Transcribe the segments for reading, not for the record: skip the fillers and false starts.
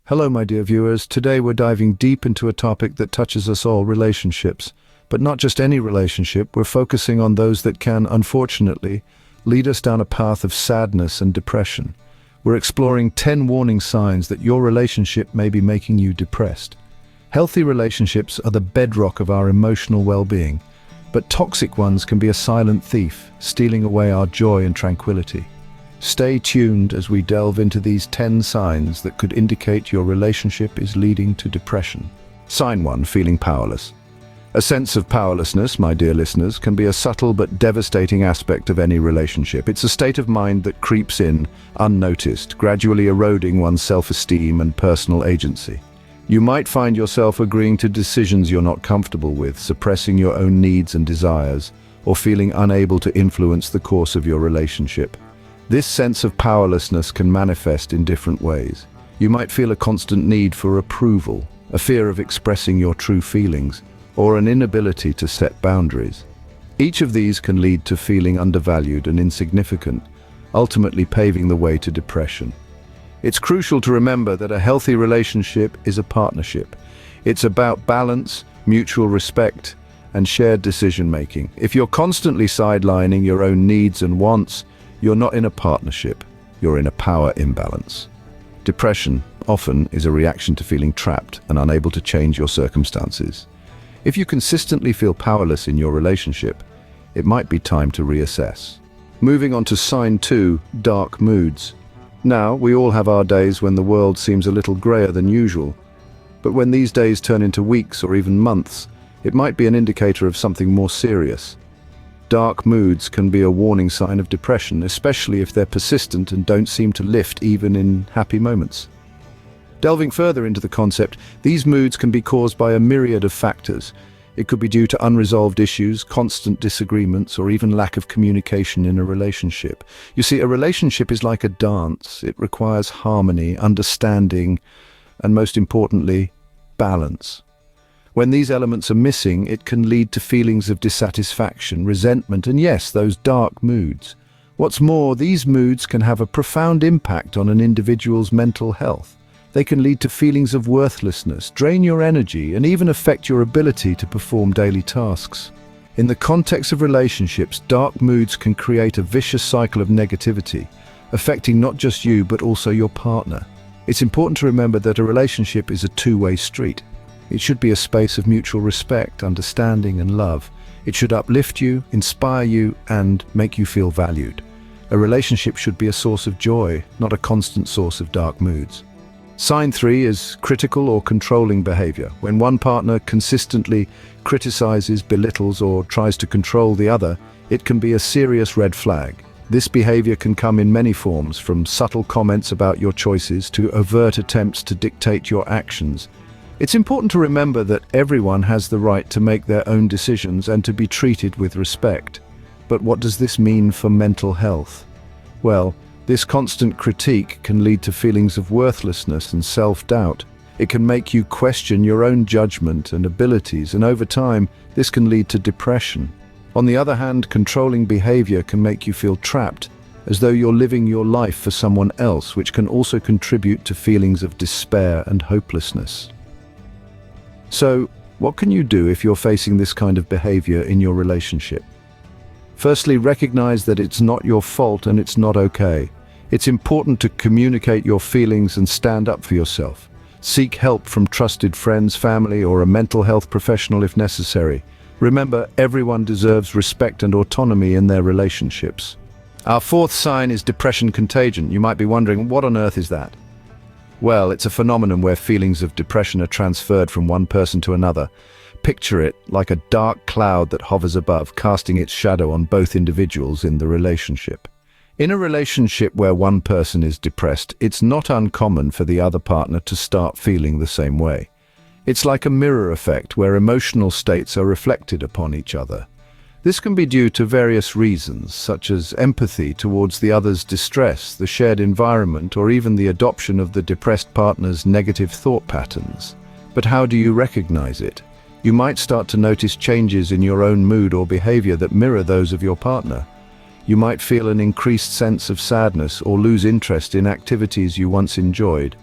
Hello, my dear viewers. Today we're diving deep into a topic that touches us all, relationships. But not just any relationship, we're focusing on those that can, unfortunately, lead us down a path of sadness and depression. We're exploring 10 warning signs that your relationship may be making you depressed. Healthy relationships are the bedrock of our emotional well-being, but toxic ones can be a silent thief, stealing away our joy and tranquility. Stay tuned as we delve into these 10 signs that could indicate your relationship is leading to depression. Sign 1. Feeling powerless. A sense of powerlessness, my dear listeners, can be a subtle but devastating aspect of any relationship. It's a state of mind that creeps in, unnoticed, gradually eroding one's self-esteem and personal agency. You might find yourself agreeing to decisions you're not comfortable with, suppressing your own needs and desires, or feeling unable to influence the course of your relationship. This sense of powerlessness can manifest in different ways. You might feel a constant need for approval, a fear of expressing your true feelings, or an inability to set boundaries. Each of these can lead to feeling undervalued and insignificant, ultimately paving the way to depression. It's crucial to remember that a healthy relationship is a partnership. It's about balance, mutual respect, and shared decision-making. If you're constantly sidelining your own needs and wants, you're not in a partnership, you're in a power imbalance. Depression often is a reaction to feeling trapped and unable to change your circumstances. If you consistently feel powerless in your relationship, it might be time to reassess. Moving on to sign 2, dark moods. Now, we all have our days when the world seems a little grayer than usual, but when these days turn into weeks or even months, it might be an indicator of something more serious. Dark moods can be a warning sign of depression, especially if they're persistent and don't seem to lift even in happy moments. Delving further into the concept, these moods can be caused by a myriad of factors. It could be due to unresolved issues, constant disagreements, or even lack of communication in a relationship. You see, a relationship is like a dance. It requires harmony, understanding, and most importantly, balance. When these elements are missing, it can lead to feelings of dissatisfaction, resentment, and yes, those dark moods. What's more, these moods can have a profound impact on an individual's mental health. They can lead to feelings of worthlessness, drain your energy, and even affect your ability to perform daily tasks. In the context of relationships, dark moods can create a vicious cycle of negativity, affecting not just you, but also your partner. It's important to remember that a relationship is a two-way street. It should be a space of mutual respect, understanding, and love. It should uplift you, inspire you, and make you feel valued. A relationship should be a source of joy, not a constant source of dark moods. Sign 3 is critical or controlling behavior. When one partner consistently criticizes, belittles, or tries to control the other, it can be a serious red flag. This behavior can come in many forms, from subtle comments about your choices to overt attempts to dictate your actions. It's important to remember that everyone has the right to make their own decisions and to be treated with respect. But what does this mean for mental health? Well, this constant critique can lead to feelings of worthlessness and self-doubt. It can make you question your own judgment and abilities, and over time, this can lead to depression. On the other hand, controlling behavior can make you feel trapped, as though you're living your life for someone else, which can also contribute to feelings of despair and hopelessness. So, what can you do if you're facing this kind of behavior in your relationship? Firstly, recognize that it's not your fault and it's not okay. It's important to communicate your feelings and stand up for yourself. Seek help from trusted friends, family, or a mental health professional if necessary. Remember, everyone deserves respect and autonomy in their relationships. Our 4th sign is depression contagion. You might be wondering, what on earth is that? Well, it's a phenomenon where feelings of depression are transferred from one person to another. Picture it like a dark cloud that hovers above, casting its shadow on both individuals in the relationship. In a relationship where one person is depressed, it's not uncommon for the other partner to start feeling the same way. It's like a mirror effect where emotional states are reflected upon each other. This can be due to various reasons, such as empathy towards the other's distress, the shared environment, or even the adoption of the depressed partner's negative thought patterns. But how do you recognize it? You might start to notice changes in your own mood or behavior that mirror those of your partner. You might feel an increased sense of sadness or lose interest in activities you once enjoyed.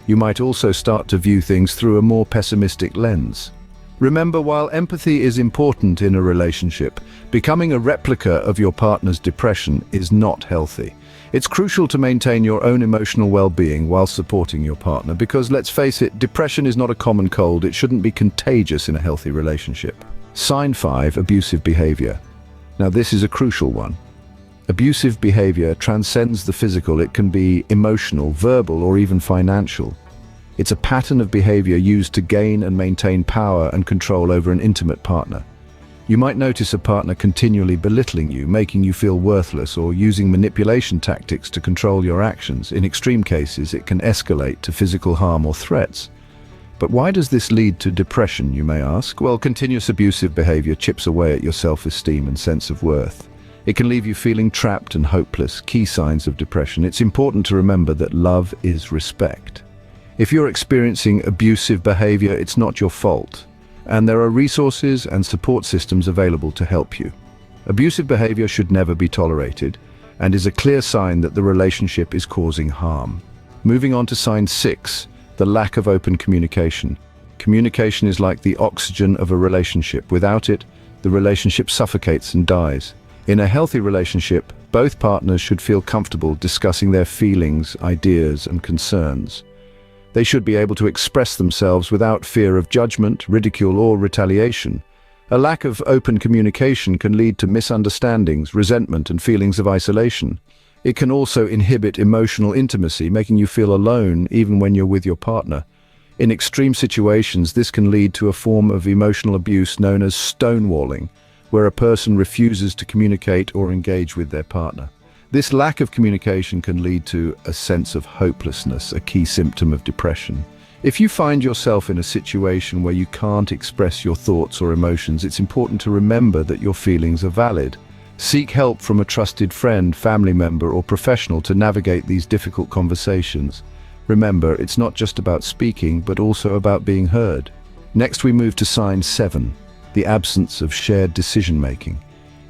You might also start to view things through a more pessimistic lens. Remember, while empathy is important in a relationship, becoming a replica of your partner's depression is not healthy. It's crucial to maintain your own emotional well-being while supporting your partner because, let's face it, depression is not a common cold. It shouldn't be contagious in a healthy relationship. Sign 5, abusive behavior. Now, this is a crucial one. Abusive behavior transcends the physical. It can be emotional, verbal, or even financial. It's a pattern of behavior used to gain and maintain power and control over an intimate partner. You might notice a partner continually belittling you, making you feel worthless, or using manipulation tactics to control your actions. In extreme cases, it can escalate to physical harm or threats. But why does this lead to depression, you may ask? Well, continuous abusive behavior chips away at your self-esteem and sense of worth. It can leave you feeling trapped and hopeless. Key signs of depression. It's important to remember that love is respect. If you're experiencing abusive behavior, it's not your fault, and there are resources and support systems available to help you. Abusive behavior should never be tolerated and is a clear sign that the relationship is causing harm. Moving on to sign 6, the lack of open communication. Communication is like the oxygen of a relationship. Without it, the relationship suffocates and dies. In a healthy relationship, both partners should feel comfortable discussing their feelings, ideas, and concerns. They should be able to express themselves without fear of judgment, ridicule, or retaliation. A lack of open communication can lead to misunderstandings, resentment, and feelings of isolation. It can also inhibit emotional intimacy, making you feel alone even when you're with your partner. In extreme situations, this can lead to a form of emotional abuse known as stonewalling, where a person refuses to communicate or engage with their partner. This lack of communication can lead to a sense of hopelessness, a key symptom of depression. If you find yourself in a situation where you can't express your thoughts or emotions, it's important to remember that your feelings are valid. Seek help from a trusted friend, family member, or professional to navigate these difficult conversations. Remember, it's not just about speaking, but also about being heard. Next, we move to sign 7, the absence of shared decision-making.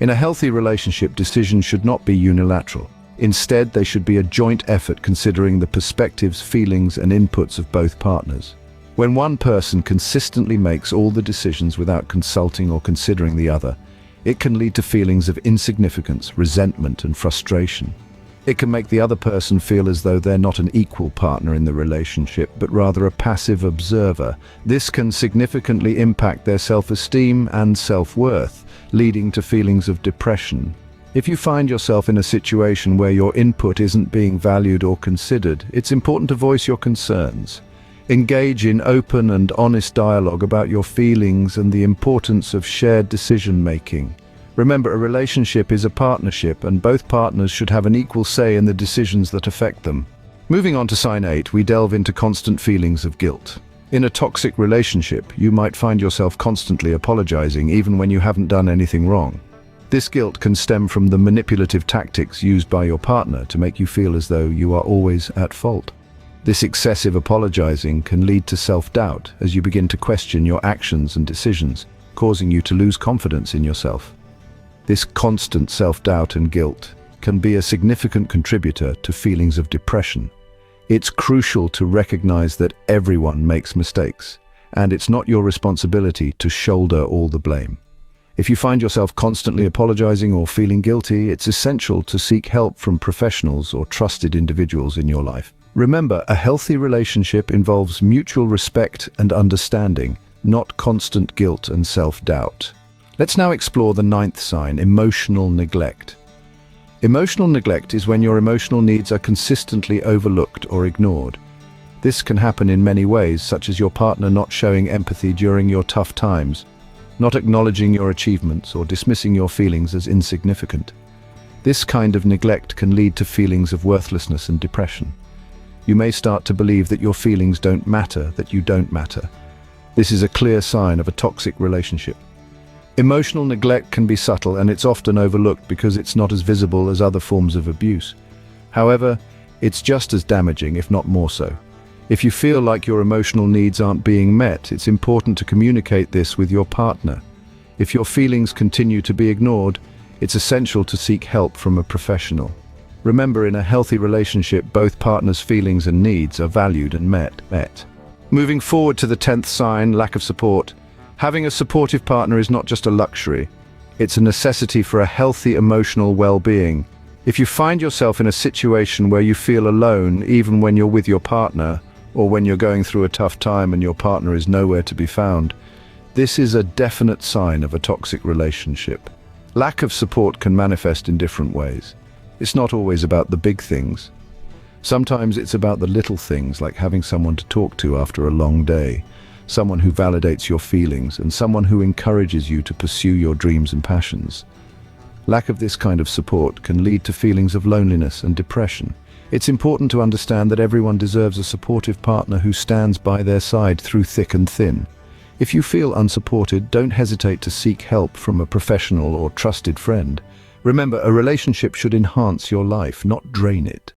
In a healthy relationship, decisions should not be unilateral. Instead, they should be a joint effort considering the perspectives, feelings, and inputs of both partners. When one person consistently makes all the decisions without consulting or considering the other, it can lead to feelings of insignificance, resentment, and frustration. It can make the other person feel as though they're not an equal partner in the relationship, but rather a passive observer. This can significantly impact their self-esteem and self-worth, leading to feelings of depression. If you find yourself in a situation where your input isn't being valued or considered, it's important to voice your concerns. Engage in open and honest dialogue about your feelings and the importance of shared decision-making. Remember, a relationship is a partnership, and both partners should have an equal say in the decisions that affect them. Moving on to sign 8, we delve into constant feelings of guilt. In a toxic relationship, you might find yourself constantly apologizing even when you haven't done anything wrong. This guilt can stem from the manipulative tactics used by your partner to make you feel as though you are always at fault. This excessive apologizing can lead to self-doubt as you begin to question your actions and decisions, causing you to lose confidence in yourself. This constant self-doubt and guilt can be a significant contributor to feelings of depression. It's crucial to recognize that everyone makes mistakes, and it's not your responsibility to shoulder all the blame. If you find yourself constantly apologizing or feeling guilty, it's essential to seek help from professionals or trusted individuals in your life. Remember, a healthy relationship involves mutual respect and understanding, not constant guilt and self-doubt. Let's now explore the 9th sign, emotional neglect. Emotional neglect is when your emotional needs are consistently overlooked or ignored. This can happen in many ways, such as your partner not showing empathy during your tough times, not acknowledging your achievements, or dismissing your feelings as insignificant. This kind of neglect can lead to feelings of worthlessness and depression. You may start to believe that your feelings don't matter, that you don't matter. This is a clear sign of a toxic relationship. Emotional neglect can be subtle, and it's often overlooked because it's not as visible as other forms of abuse. However, it's just as damaging, if not more so. If you feel like your emotional needs aren't being met, it's important to communicate this with your partner. If your feelings continue to be ignored, it's essential to seek help from a professional. Remember, in a healthy relationship, both partners' feelings and needs are valued and met. Moving forward to the 10th sign, lack of support. Having a supportive partner is not just a luxury. It's a necessity for a healthy emotional well-being. If you find yourself in a situation where you feel alone, even when you're with your partner, or when you're going through a tough time and your partner is nowhere to be found, this is a definite sign of a toxic relationship. Lack of support can manifest in different ways. It's not always about the big things. Sometimes it's about the little things, like having someone to talk to after a long day, someone who validates your feelings, and someone who encourages you to pursue your dreams and passions. Lack of this kind of support can lead to feelings of loneliness and depression. It's important to understand that everyone deserves a supportive partner who stands by their side through thick and thin. If you feel unsupported, don't hesitate to seek help from a professional or trusted friend. Remember, a relationship should enhance your life, not drain it.